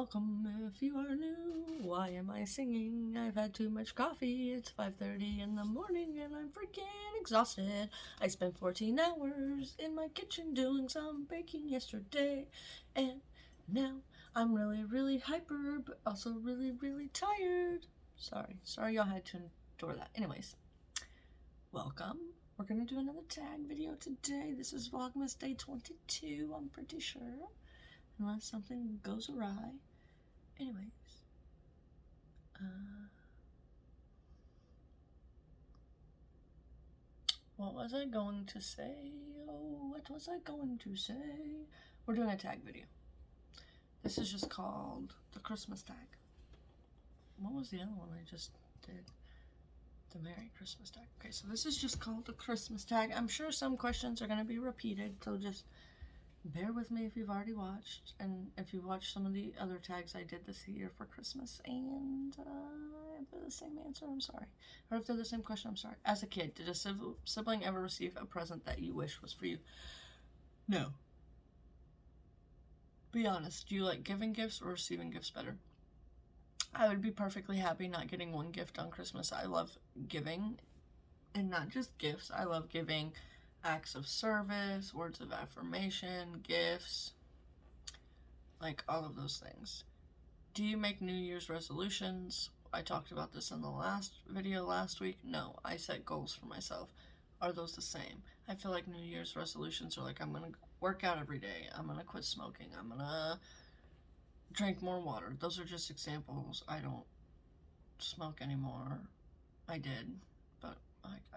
Welcome if you are new. Why am I singing? I've had too much coffee. It's 5:30 in the morning and I'm freaking exhausted. I spent 14 hours in my kitchen doing some baking yesterday, and now I'm really hyper, but also really tired. Sorry y'all had to endure that. Anyways, welcome. We're gonna do another tag video today. This is Vlogmas day 22, I'm pretty sure, unless something goes awry. Anyways, what was I going to say? Oh, what was I going to say? We're doing a tag video. This is just called the Christmas tag. What was the other one I just did? The Merry Christmas tag. Okay, so this is just called the Christmas tag. I'm sure some questions are going to be repeated, so just bear with me if you've already watched, and if you've watched some of the other tags I did this year for Christmas, and if they're the same answer, I'm sorry. Or if they're the same question, I'm sorry. As a kid, did a sibling ever receive a present that you wish was for you? No. Be honest, do you like giving gifts or receiving gifts better? I would be perfectly happy not getting one gift on Christmas. I love giving, and not just gifts. I love giving acts of service, words of affirmation, gifts, like all of those things. Do you make New Year's resolutions? I talked about this in the last video last week. No, I set goals for myself. Are those the same? I feel like New Year's resolutions are like, I'm gonna work out every day, I'm gonna quit smoking, I'm gonna drink more water. Those are just examples. I don't smoke anymore. I did, but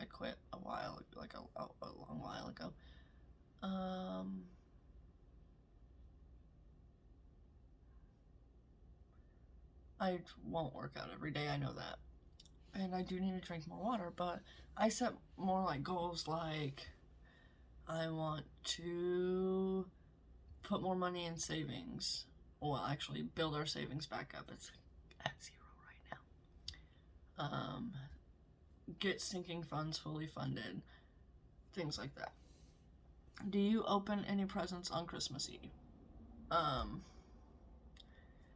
I quit a while, like a long while ago. I won't work out every day, I know that. And I do need to drink more water, but I set more like goals like I want to put more money in savings. Well, actually build our savings back up. It's at 0 right now. Get sinking funds fully funded, things like that. Do you open any presents on Christmas Eve?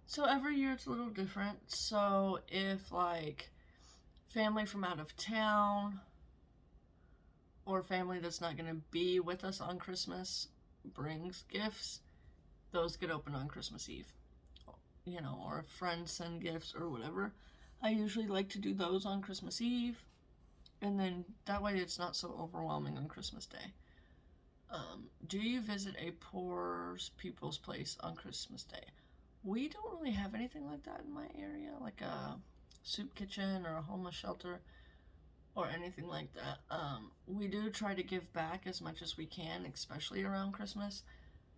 So every year it's a little different. So if like family from out of town or family that's not going to be with us on Christmas brings gifts, those get opened on Christmas Eve, you know, or if friends send gifts or whatever. I usually like to do those on Christmas Eve, and then that way it's not so overwhelming on Christmas Day. Do you visit a poor people's place on Christmas Day? We don't really have anything like that in my area, like a soup kitchen or a homeless shelter or anything like that. We do try to give back as much as we can, especially around Christmas.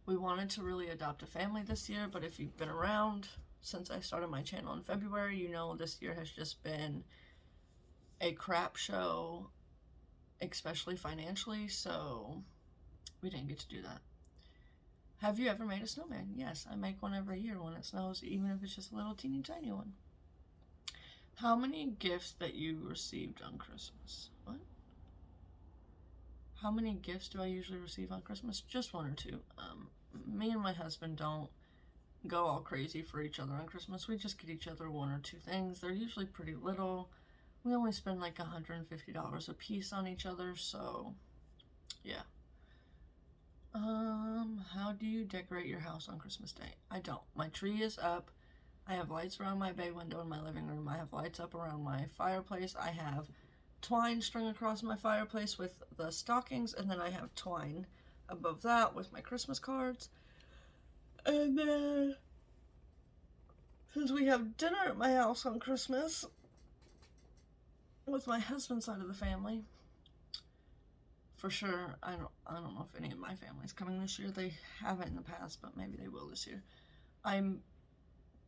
We wanted to really adopt a family this year, but if you've been around since I started my channel in February, you know this year has just been a crap show, especially financially, so we didn't get to do that. Have you ever made a snowman? Yes, I make one every year when it snows, even if it's just a little teeny tiny one. How many gifts that you received on Christmas? What? How many gifts do I usually receive on Christmas? Just one or two. Me and my husband don't go all crazy for each other on Christmas. We just get each other one or two things. They're usually pretty little. We only spend like $150 a piece on each other, so yeah. How do you decorate your house on Christmas Day? I don't. My tree is up. I have lights around my bay window in my living room. I have lights up around my fireplace. I have twine strung across my fireplace with the stockings, and then I have twine above that with my Christmas cards. And then, since we have dinner at my house on Christmas with my husband's side of the family, for sure, I don't know if any of my family's coming this year. They haven't in the past, but maybe they will this year. I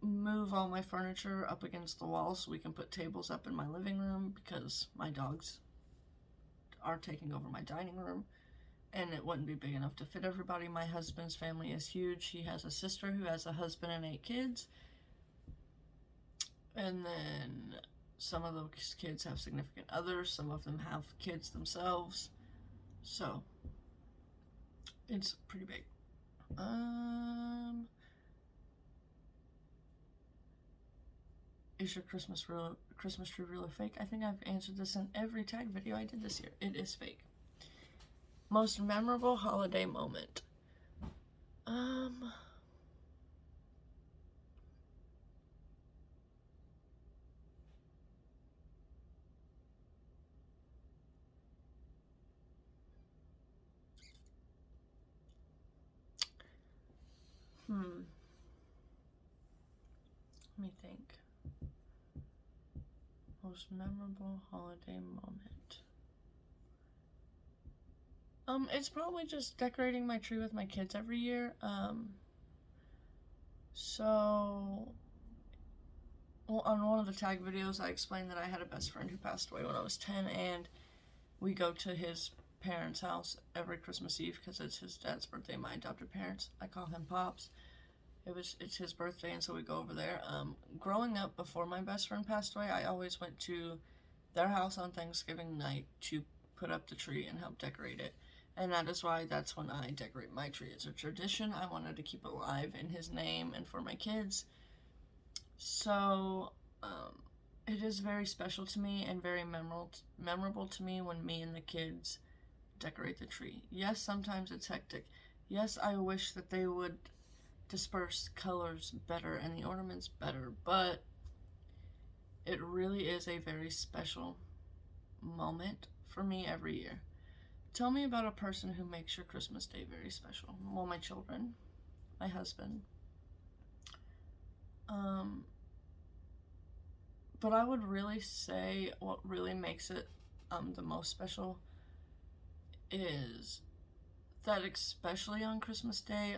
move all my furniture up against the wall so we can put tables up in my living room because my dogs are taking over my dining room and it wouldn't be big enough to fit everybody. My husband's family is huge. He has a sister who has a husband and 8 kids, and then some of those kids have significant others, some of them have kids themselves, so it's pretty big. is your Christmas tree real or fake? I think I've answered this in every tag video I did this year. It is fake. Most memorable holiday moment. Let me think. Most memorable holiday moment. It's probably just decorating my tree with my kids every year. So, well, on one of the tag videos, I explained that I had a best friend who passed away when I was 10, and we go to his parents' house every Christmas Eve because it's his dad's birthday, my adopted parents. I call him Pops. It's his birthday, and so we go over there. Growing up, before my best friend passed away, I always went to their house on Thanksgiving night to put up the tree and help decorate it. And that is why that's when I decorate my tree. It's a tradition I wanted to keep alive in his name and for my kids. So, it is very special to me and very memorable to me when me and the kids decorate the tree. Yes, sometimes it's hectic. Yes, I wish that they would disperse colors better and the ornaments better, but it really is a very special moment for me every year. Tell me about a person who makes your Christmas Day very special. Well, my children, my husband. But I would really say what really makes it the most special is that, especially on Christmas Day,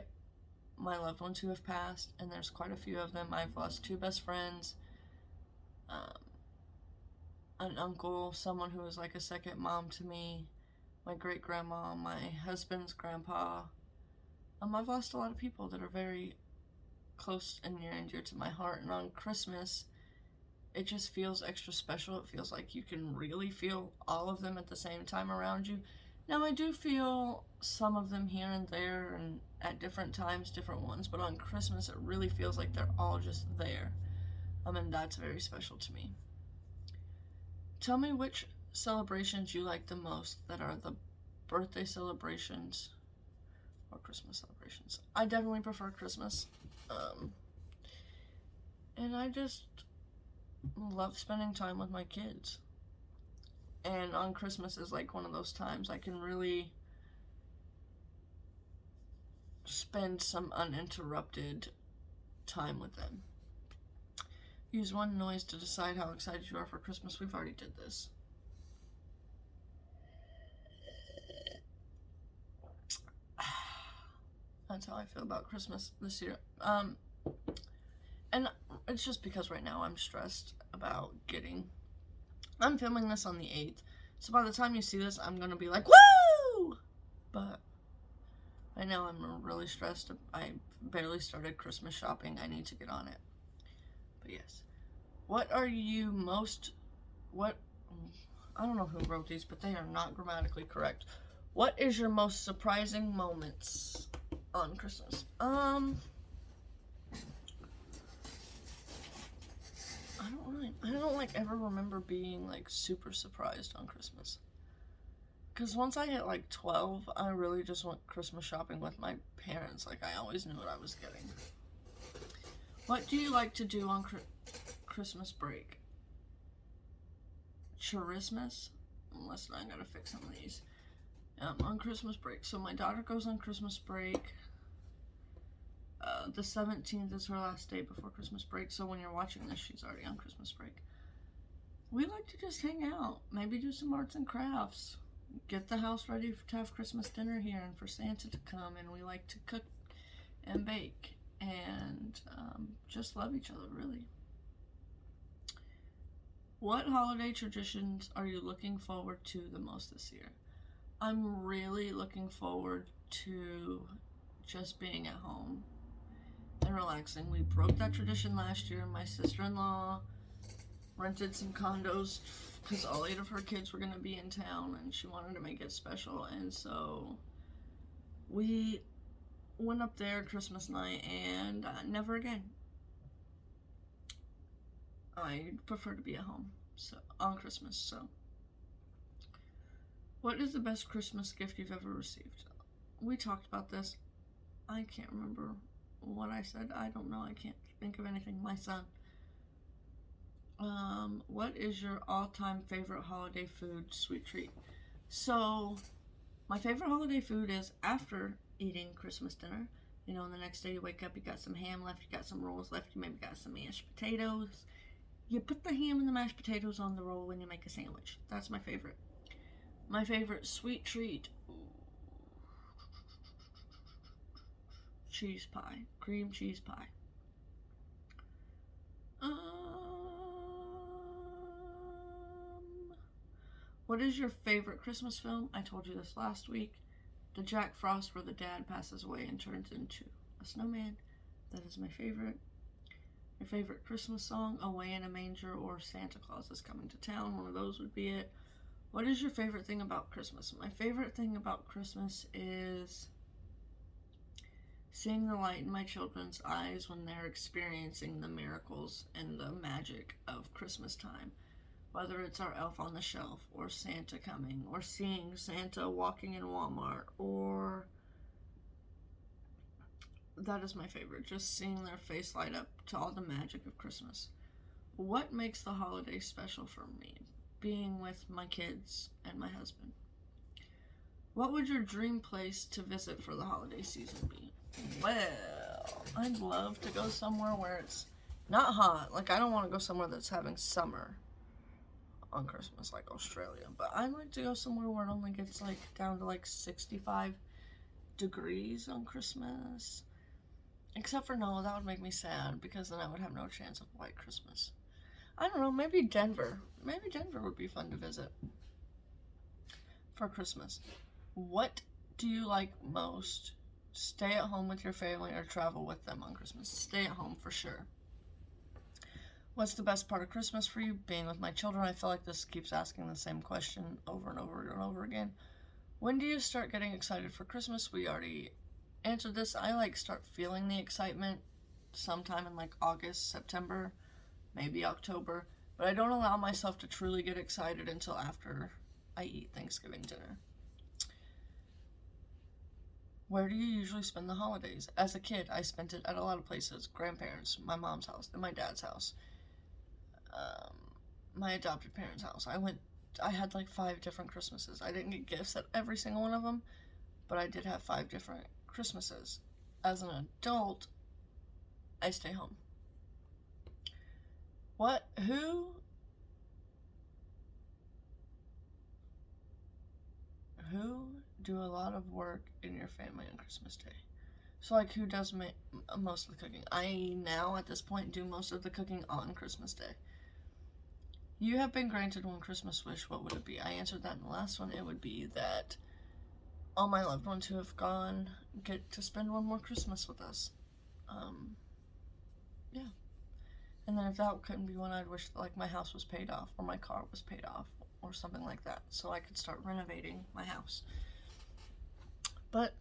my loved ones who have passed, and there's quite a few of them. I've lost 2 best friends, an uncle, someone who was like a second mom to me, my great-grandma, my husband's grandpa. I've lost a lot of people that are very close and near and dear to my heart, and on Christmas, it just feels extra special. It feels like you can really feel all of them at the same time around you. Now, I do feel some of them here and there and at different times, different ones, but on Christmas, it really feels like they're all just there. And that's very special to me. Tell me which celebrations you like the most that are the birthday celebrations or Christmas celebrations. I definitely prefer Christmas. And I just love spending time with my kids. And on Christmas is like one of those times I can really spend some uninterrupted time with them. Use one noise to decide how excited you are for Christmas. We've already did this. That's how I feel about Christmas this year. And it's just because right now I'm stressed about I'm filming this on the 8th, so by the time you see this, I'm gonna be like, woo! But right now I'm really stressed. I barely started Christmas shopping. I need to get on it. But yes. I don't know who wrote these, but they are not grammatically correct. What is your most surprising moments on Christmas? I don't like ever remember being like super surprised on Christmas. Because once I hit like 12, I really just went Christmas shopping with my parents. Like, I always knew what I was getting. What do you like to do on Christmas break? Charismas? Unless I gotta fix some of these. On Christmas break. So my daughter goes on Christmas break. The 17th is her last day before Christmas break, so when you're watching this, she's already on Christmas break. We like to just hang out, maybe do some arts and crafts, get the house ready to have Christmas dinner here and for Santa to come, and we like to cook and bake and just love each other, really. What holiday traditions are you looking forward to the most this year? I'm really looking forward to just being at home and relaxing. We broke that tradition last year. My sister-in-law rented some condos because all 8 of her kids were going to be in town and she wanted to make it special, and so we went up there Christmas night and never again. I prefer to be at home on Christmas. So, what is the best Christmas gift you've ever received? We talked about this. I can't remember what I said. I don't know. I can't think of anything. My son. What is your all-time favorite holiday food, sweet treat? So, my favorite holiday food is after eating Christmas dinner. You know, and the next day you wake up, you got some ham left, you got some rolls left, you maybe got some mashed potatoes. You put the ham and the mashed potatoes on the roll when you make a sandwich. That's my favorite. My favorite sweet treat, cheese pie, cream cheese pie. What is your favorite Christmas film? I told you this last week. The Jack Frost where the dad passes away and turns into a snowman. That is my favorite. My favorite Christmas song, Away in a Manger or Santa Claus is Coming to Town. One of those would be it. What is your favorite thing about Christmas? My favorite thing about Christmas is seeing the light in my children's eyes when they're experiencing the miracles and the magic of Christmas time. Whether it's our elf on the shelf, or Santa coming, or seeing Santa walking in Walmart, or that is my favorite, just seeing their face light up to all the magic of Christmas. What makes the holiday special for me? Being with my kids and my husband. What would your dream place to visit for the holiday season be? Well, I'd love to go somewhere where it's not hot. Like, I don't want to go somewhere that's having summer on Christmas, like Australia. But I'd like to go somewhere where it only gets, like, down to, like, 65 degrees on Christmas. Except for, no, that would make me sad, because then I would have no chance of white Christmas. I don't know, maybe Denver. Maybe Denver would be fun to visit for Christmas. What do you like most? Stay at home with your family or travel with them on Christmas? Stay at home for sure. What's the best part of Christmas for you? Being with my children. I feel like this keeps asking the same question over and over and over again. When do you start getting excited for Christmas? We already answered this. I like start feeling the excitement sometime in like August, September, maybe October. But I don't allow myself to truly get excited until after I eat Thanksgiving dinner. Where do you usually spend the holidays? As a kid, I spent it at a lot of places. Grandparents, my mom's house, and my dad's house. My adopted parents' house. I had like 5 different Christmases. I didn't get gifts at every single one of them, but I did have 5 different Christmases. As an adult, I stay home. Who do a lot of work in your family on Christmas Day? So, like, who does most of the cooking? I now, at this point, do most of the cooking on Christmas Day. You have been granted one Christmas wish. What would it be? I answered that in the last one. It would be that all my loved ones who have gone get to spend one more Christmas with us. Yeah. And then if that couldn't be one, I'd wish that, like, my house was paid off or my car was paid off or something like that, so I could start renovating my house. But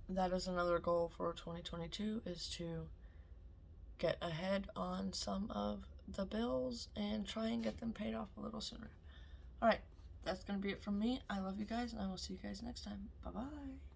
that is another goal for 2022, is to get ahead on some of the bills and try and get them paid off a little sooner. Alright, that's going to be it from me. I love you guys, and I will see you guys next time. Bye-bye.